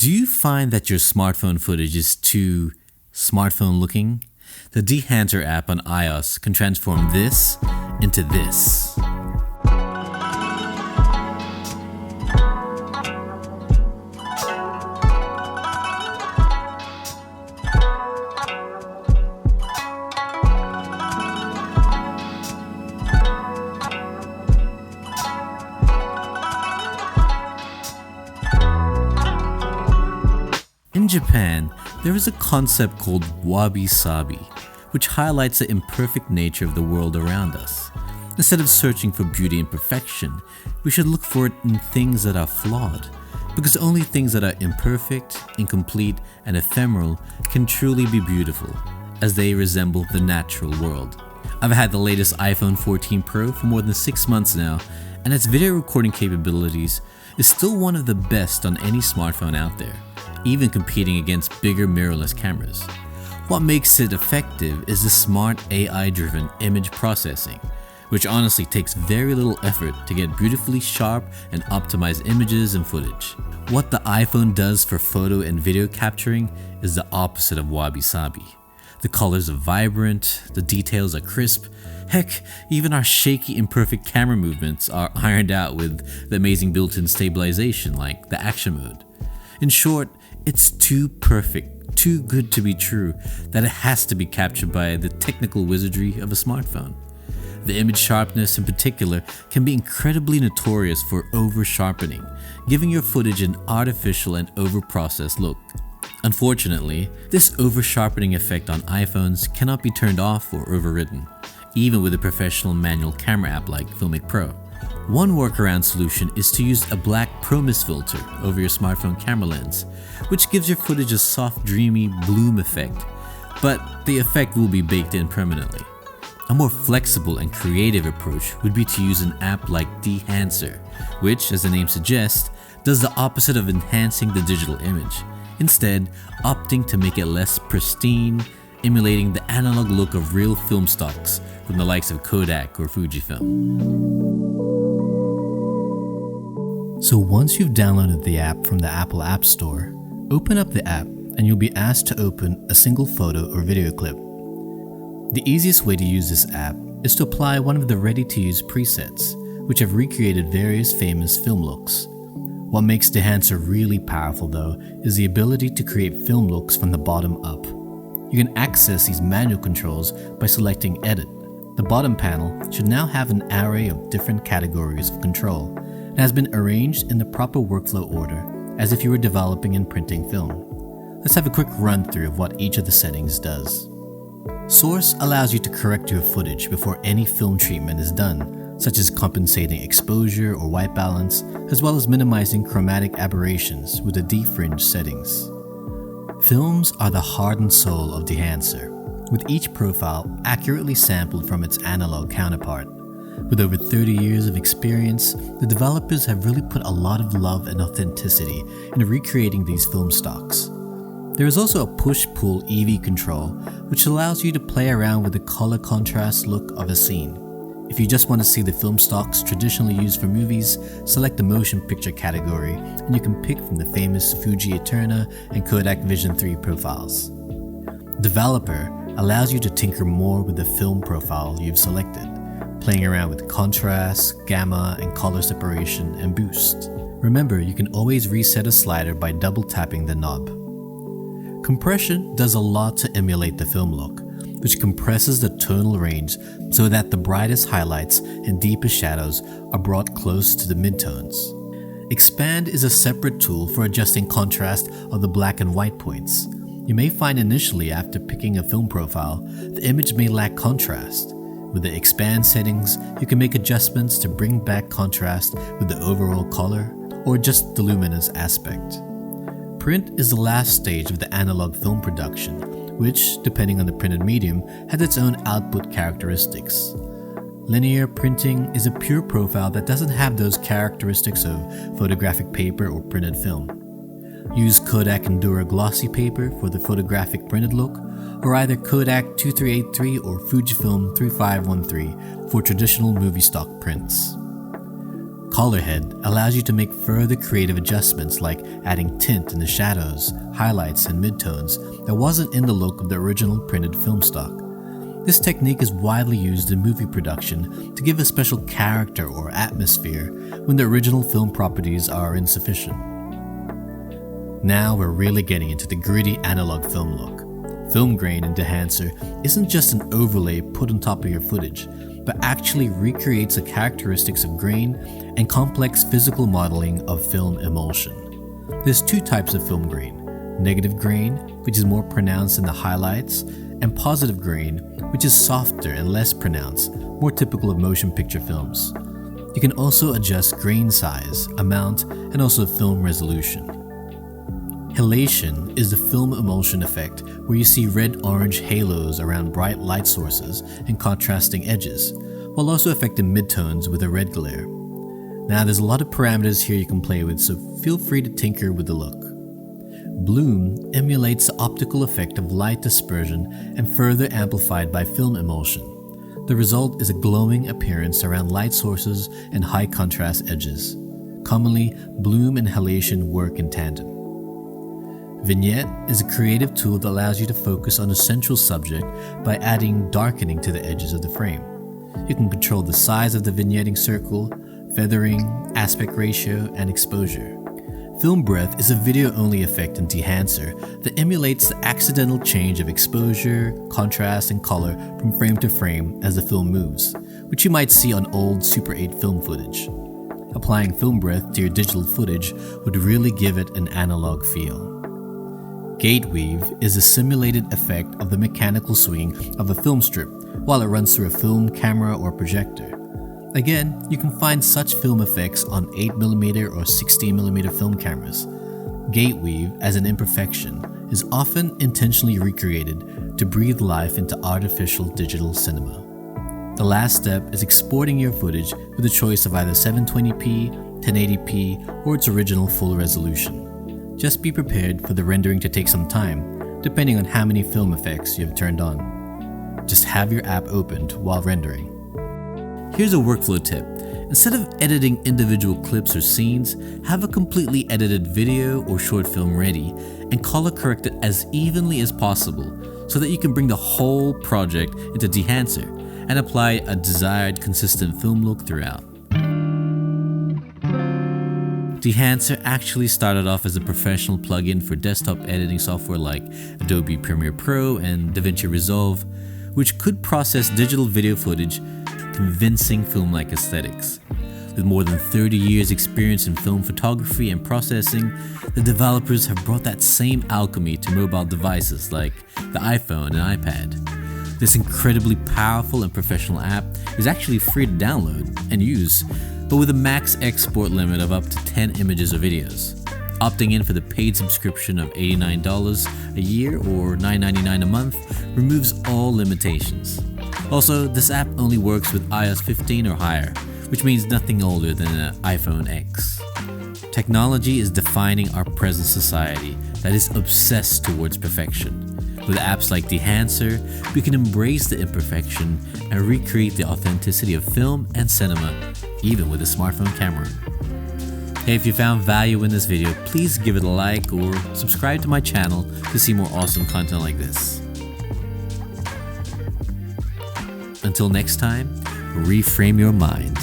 Do you find that your smartphone footage is too smartphone looking? The Dehancer app on iOS can transform this into this. In Japan, there is a concept called wabi-sabi, which highlights the imperfect nature of the world around us. Instead of searching for beauty and perfection, we should look for it in things that are flawed, because only things that are imperfect, incomplete, and ephemeral can truly be beautiful, as they resemble the natural world. I've had the latest iPhone 14 Pro for more than 6 months now, and its video recording capabilities is still one of the best on any smartphone out there, even competing against bigger mirrorless cameras. What makes it effective is the smart AI-driven image processing, which honestly takes very little effort to get beautifully sharp and optimized images and footage. What the iPhone does for photo and video capturing is the opposite of wabi-sabi. The colors are vibrant, the details are crisp, heck, even our shaky imperfect camera movements are ironed out with the amazing built-in stabilization like the action mode. In short, it's too perfect, too good to be true that it has to be captured by the technical wizardry of a smartphone. The image sharpness in particular can be incredibly notorious for over-sharpening, giving your footage an artificial and over-processed look. Unfortunately, this over-sharpening effect on iPhones cannot be turned off or overridden, even with a professional manual camera app like FILMMAKING Pro. One workaround solution is to use a black promise filter over your smartphone camera lens, which gives your footage a soft, dreamy bloom effect, but the effect will be baked in permanently. A more flexible and creative approach would be to use an app like Dehancer, which, as the name suggests, does the opposite of enhancing the digital image, instead opting to make it less pristine, emulating the analog look of real film stocks from the likes of Kodak or Fujifilm. So once you've downloaded the app from the Apple App Store, open up the app and you'll be asked to open a single photo or video clip. The easiest way to use this app is to apply one of the ready-to-use presets, which have recreated various famous film looks. What makes Dehancer really powerful though is the ability to create film looks from the bottom up. You can access these manual controls by selecting Edit. The bottom panel should now have an array of different categories of control and has been arranged in the proper workflow order as if you were developing and printing film. Let's have a quick run through of what each of the settings does. Source allows you to correct your footage before any film treatment is done, such as compensating exposure or white balance, as well as minimizing chromatic aberrations with the defringe settings. Films are the heart and soul of Dehancer, with each profile accurately sampled from its analog counterpart. With over 30 years of experience, the developers have really put a lot of love and authenticity into recreating these film stocks. There is also a push-pull EV control, which allows you to play around with the color contrast look of a scene. If you just want to see the film stocks traditionally used for movies, select the motion picture category and you can pick from the famous Fuji Eterna and Kodak Vision 3 profiles. Developer allows you to tinker more with the film profile you've selected, playing around with contrast, gamma, and color separation and boost. Remember, you can always reset a slider by double tapping the knob. Compression does a lot to emulate the film look, which compresses the tonal range so that the brightest highlights and deepest shadows are brought close to the midtones. Expand is a separate tool for adjusting contrast of the black and white points. You may find initially after picking a film profile, the image may lack contrast. With the expand settings, you can make adjustments to bring back contrast with the overall color or just the luminous aspect. Print is the last stage of the analog film production, which, depending on the printed medium, has its own output characteristics. Linear printing is a pure profile that doesn't have those characteristics of photographic paper or printed film. Use Kodak Endura glossy paper for the photographic printed look, or either Kodak 2383 or Fujifilm 3513 for traditional movie stock prints. Colorhead allows you to make further creative adjustments like adding tint in the shadows, highlights, and midtones that wasn't in the look of the original printed film stock. This technique is widely used in movie production to give a special character or atmosphere when the original film properties are insufficient. Now we're really getting into the gritty analog film look. Film grain in Dehancer isn't just an overlay put on top of your footage, but actually recreates the characteristics of grain and complex physical modeling of film emulsion. There's two types of film grain: negative grain, which is more pronounced in the highlights, and positive grain, which is softer and less pronounced, more typical of motion picture films. You can also adjust grain size, amount, and also film resolution. Halation is the film emulsion effect where you see red-orange halos around bright light sources and contrasting edges, while also affecting midtones with a red glare. Now there's a lot of parameters here you can play with, so feel free to tinker with the look. Bloom emulates the optical effect of light dispersion and further amplified by film emulsion. The result is a glowing appearance around light sources and high contrast edges. Commonly, bloom and halation work in tandem. Vignette is a creative tool that allows you to focus on a central subject by adding darkening to the edges of the frame. You can control the size of the vignetting circle, feathering, aspect ratio, and exposure. Film breath is a video-only effect in Dehancer that emulates the accidental change of exposure, contrast, and color from frame to frame as the film moves, which you might see on old Super 8 film footage. Applying film breath to your digital footage would really give it an analog feel. Gate weave is a simulated effect of the mechanical swinging of a film strip while it runs through a film camera or projector. Again, you can find such film effects on 8mm or 16mm film cameras. Gate weave, as an imperfection, is often intentionally recreated to breathe life into artificial digital cinema. The last step is exporting your footage with a choice of either 720p, 1080p, or its original full resolution. Just be prepared for the rendering to take some time, depending on how many film effects you have turned on. Just have your app opened while rendering. Here's a workflow tip. Instead of editing individual clips or scenes, have a completely edited video or short film ready and color correct it as evenly as possible so that you can bring the whole project into Dehancer and apply a desired consistent film look throughout. Dehancer actually started off as a professional plugin for desktop editing software like Adobe Premiere Pro and DaVinci Resolve, which could process digital video footage to convincing film-like aesthetics. With more than 30 years experience in film photography and processing, the developers have brought that same alchemy to mobile devices like the iPhone and iPad. This incredibly powerful and professional app is actually free to download and use, but with a max export limit of up to 10 images or videos. Opting in for the paid subscription of $89 a year or $9.99 a month removes all limitations. Also, this app only works with iOS 15 or higher, which means nothing older than an iPhone X. Technology is defining our present society that is obsessed towards perfection. With apps like Dehancer, we can embrace the imperfection and recreate the authenticity of film and cinema, even with a smartphone camera. Hey, if you found value in this video, please give it a like or subscribe to my channel to see more awesome content like this. Until next time, reframe your mind.